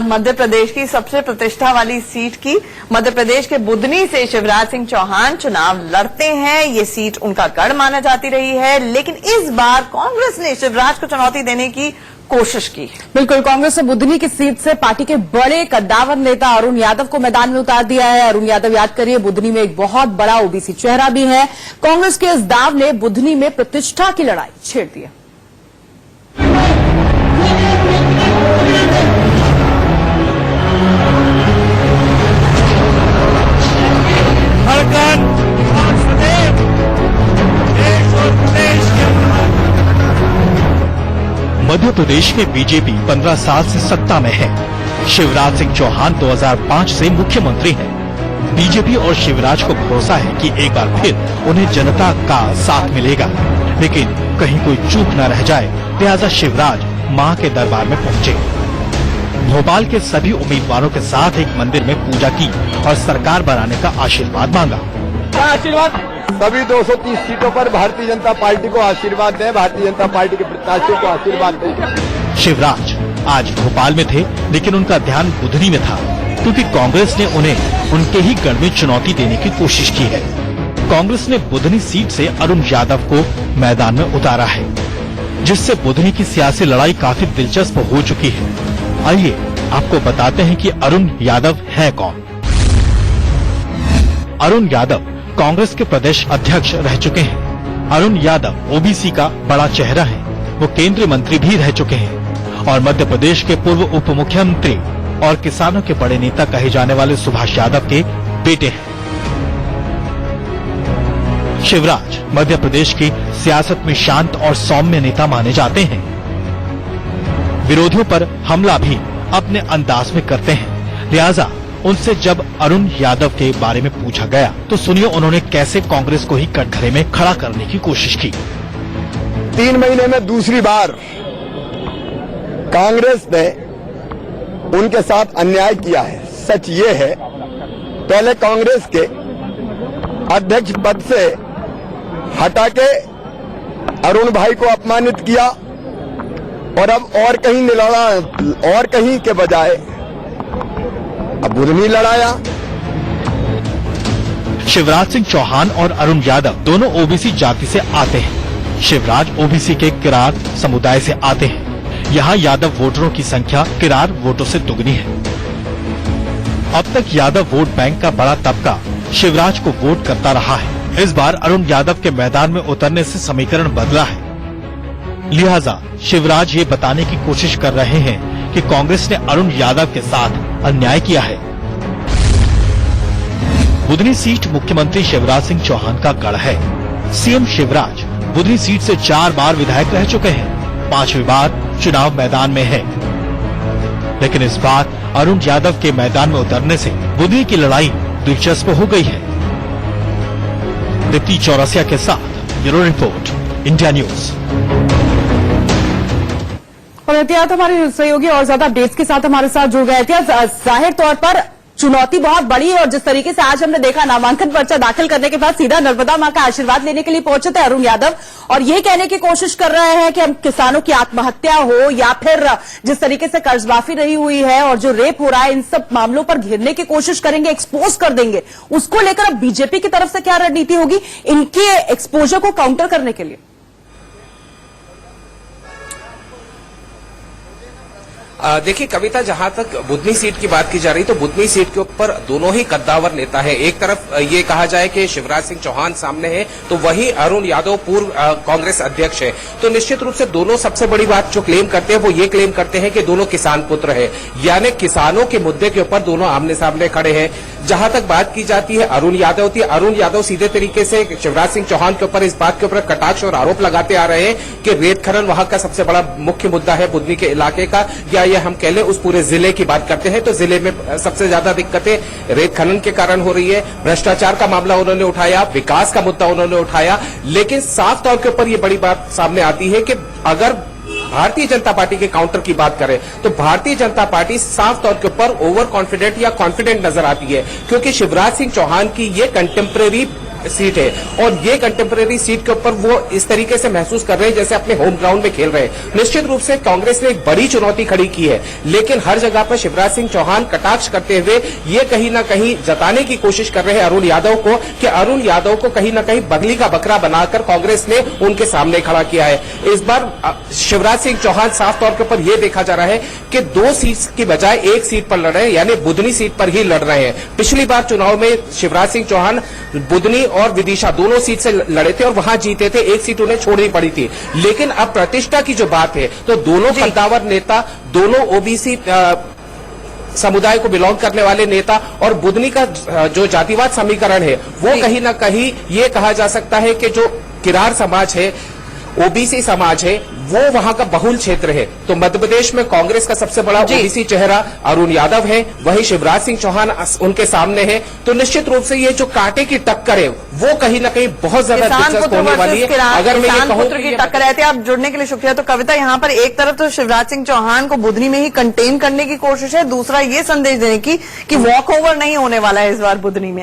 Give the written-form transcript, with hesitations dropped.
मध्य प्रदेश की सबसे प्रतिष्ठा वाली सीट की मध्य प्रदेश के बुधनी से शिवराज सिंह चौहान चुनाव लड़ते हैं। ये सीट उनका गढ़ माना जाती रही है, लेकिन इस बार कांग्रेस ने शिवराज को चुनौती देने की कोशिश की। बिल्कुल, कांग्रेस ने बुधनी की सीट से पार्टी के बड़े कद्दावर नेता अरुण यादव को मैदान में उतार दिया है। अरुण यादव, याद करिए, बुधनी में एक बहुत बड़ा ओबीसी चेहरा भी है। कांग्रेस के इस दाव ने बुधनी में प्रतिष्ठा की लड़ाई छेड़ दी है। मध्य प्रदेश में बीजेपी 15 साल से सत्ता में है। शिवराज सिंह चौहान 2005 से मुख्यमंत्री हैं। बीजेपी और शिवराज को भरोसा है कि एक बार फिर उन्हें जनता का साथ मिलेगा, लेकिन कहीं कोई चूक न रह जाए, लिहाजा शिवराज मां के दरबार में पहुंचे। भोपाल के सभी उम्मीदवारों के साथ एक मंदिर में पूजा की और सरकार बनाने का आशीर्वाद मांगा। आशीर्वाद सभी 230 सीटों पर भारतीय जनता पार्टी को आशीर्वाद दें, भारतीय जनता पार्टी के प्रत्याशियों को आशीर्वाद दें। शिवराज आज भोपाल में थे, लेकिन उनका ध्यान बुधनी में था, क्योंकि कांग्रेस ने उन्हें उनके ही गढ़ में चुनौती देने की कोशिश की है। कांग्रेस ने बुधनी सीट से अरुण यादव को मैदान में उतारा है, जिससे बुधनी की सियासी लड़ाई काफी दिलचस्प हो चुकी है। आइए आपको बताते हैं कि अरुण यादव है कौन। अरुण यादव कांग्रेस के प्रदेश अध्यक्ष रह चुके हैं। अरुण यादव ओबीसी का बड़ा चेहरा है। वो केंद्रीय मंत्री भी रह चुके हैं और मध्य प्रदेश के पूर्व उप मुख्यमंत्री और किसानों के बड़े नेता कहे जाने वाले सुभाष यादव के बेटे हैं। शिवराज मध्य प्रदेश की सियासत में शांत और सौम्य नेता माने जाते हैं। विरोधियों पर हमला भी अपने अंदाज में करते हैं। लिहाजा उनसे जब अरुण यादव के बारे में पूछा गया तो सुनिए उन्होंने कैसे कांग्रेस को ही कटघरे में खड़ा करने की कोशिश की। 3 महीने में दूसरी बार कांग्रेस ने उनके साथ अन्याय किया है। सच ये है, पहले कांग्रेस के अध्यक्ष पद से हटा के अरुण भाई को अपमानित किया और अब और कहीं निलड़ा, और कहीं के बजाय अब बुधनी लड़ाया। शिवराज सिंह चौहान और अरुण यादव दोनों ओबीसी जाति से आते हैं। शिवराज ओबीसी के किरार समुदाय से आते हैं। यहाँ यादव वोटरों की संख्या किरार वोटों से दुगनी है। अब तक यादव वोट बैंक का बड़ा तबका शिवराज को वोट करता रहा है। इस बार अरुण यादव के मैदान में उतरने से समीकरण बदला है। लिहाजा शिवराज ये बताने की कोशिश कर रहे हैं कि कांग्रेस ने अरुण यादव के साथ अन्याय किया है। बुधनी सीट मुख्यमंत्री शिवराज सिंह चौहान का गढ़ है। सीएम शिवराज बुधनी सीट से 4 बार विधायक रह चुके हैं। 5वीं बार चुनाव मैदान में है, लेकिन इस बार अरुण यादव के मैदान में उतरने से बुधनी की लड़ाई दिलचस्प हो गई है। दीप्ति चौरसिया के साथ ब्यूरो रिपोर्ट, इंडिया न्यूज। और एहतियात हमारे सहयोगी और ज्यादा अपडेट्स के साथ हमारे साथ जुड़ गए थे। जाहिर तौर पर चुनौती बहुत बड़ी है और जिस तरीके से आज हमने देखा, नामांकन पर्चा दाखिल करने के बाद सीधा नर्मदा मां का आशीर्वाद लेने के लिए पहुंचे थे अरुण यादव और ये कहने की कोशिश कर रहे हैं कि हम किसानों की आत्महत्या हो या फिर जिस तरीके से कर्जमाफी नहीं हुई है और जो रेप हो रहा है, इन सब मामलों पर घेरने की कोशिश करेंगे, एक्सपोज कर देंगे। उसको लेकर अब बीजेपी की तरफ से क्या रणनीति होगी इनके एक्सपोजर को काउंटर करने के लिए? देखिए कविता, जहां तक बुधनी सीट की बात की जा रही तो बुधनी सीट के ऊपर दोनों ही कद्दावर नेता है। एक तरफ ये कहा जाए कि शिवराज सिंह चौहान सामने है, तो वहीं अरुण यादव पूर्व कांग्रेस अध्यक्ष है। तो निश्चित रूप से दोनों सबसे बड़ी बात जो क्लेम करते हैं वो ये क्लेम करते हैं कि दोनों किसान पुत्र है, यानी किसानों के मुद्दे के ऊपर दोनों आमने सामने खड़े हैं। जहां तक बात की जाती है अरुण यादव की, अरुण यादव सीधे तरीके से शिवराज सिंह चौहान के ऊपर इस बात के ऊपर कटाक्ष और आरोप लगाते आ रहे हैं कि रेत खनन वहां का सबसे बड़ा मुख्य मुद्दा है बुधनी के इलाके का, या ये हम कह लें उस पूरे जिले की बात करते हैं तो जिले में सबसे ज्यादा दिक्कतें रेत खनन के कारण हो रही है। भ्रष्टाचार का मामला उन्होंने उठाया, विकास का मुद्दा उन्होंने उठाया, लेकिन साफ तौर के ऊपर ये बड़ी बात सामने आती है कि अगर भारतीय जनता पार्टी के काउंटर की बात करें तो भारतीय जनता पार्टी साफ तौर के ऊपर ओवर कॉन्फिडेंट या कॉन्फिडेंट नजर आती है, क्योंकि शिवराज सिंह चौहान की ये कंटेम्परेरी सीट है और ये कंटेम्परेरी सीट के ऊपर वो इस तरीके से महसूस कर रहे हैं जैसे अपने होम ग्राउंड में खेल रहे हैं। निश्चित रूप से कांग्रेस ने एक बड़ी चुनौती खड़ी की है, लेकिन हर जगह पर शिवराज सिंह चौहान कटाक्ष करते हुए ये कहीं ना कहीं जताने की कोशिश कर रहे हैं अरुण यादव को कि अरुण यादव को कहीं ना कहीं बगली का बकरा बनाकर कांग्रेस ने उनके सामने खड़ा किया है। इस बार शिवराज सिंह चौहान साफ तौर पर यह देखा जा रहा है कि 2 सीट की बजाय 1 सीट पर लड़ रहे हैं, यानी बुधनी सीट पर ही लड़ रहे हैं। पिछली बार चुनाव में शिवराज सिंह चौहान बुधनी और विदिशा दोनों सीट से लड़े थे और वहां जीते थे, 1 सीट उन्हें छोड़नी पड़ी थी। लेकिन अब प्रतिष्ठा की जो बात है तो दोनों कद्दावर नेता, दोनों ओबीसी समुदाय को बिलोंग करने वाले नेता और बुधनी का जो जातिवाद समीकरण है वो कहीं ना कहीं ये कहा जा सकता है कि जो किरार समाज है, ओबीसी समाज है, वो वहां का बहुल क्षेत्र है। तो मध्य प्रदेश में कांग्रेस का सबसे बड़ा ओबीसी चेहरा अरुण यादव है, वहीं शिवराज सिंह चौहान उनके सामने है। तो निश्चित रूप से ये जो कांटे की टक्कर है वो कहीं ना कहीं बहुत ज्यादा दिलचस्प होने वाली है। अगर मैं ये कहूं की टक्कर रहती है। आप जुड़ने के लिए शुक्रिया। तो कविता, यहाँ पर एक तरफ तो शिवराज सिंह चौहान को बुधनी में ही कंटेन करने की कोशिश है, दूसरा ये संदेश देने की कि वॉक ओवर नहीं होने वाला है इस बार बुधनी में।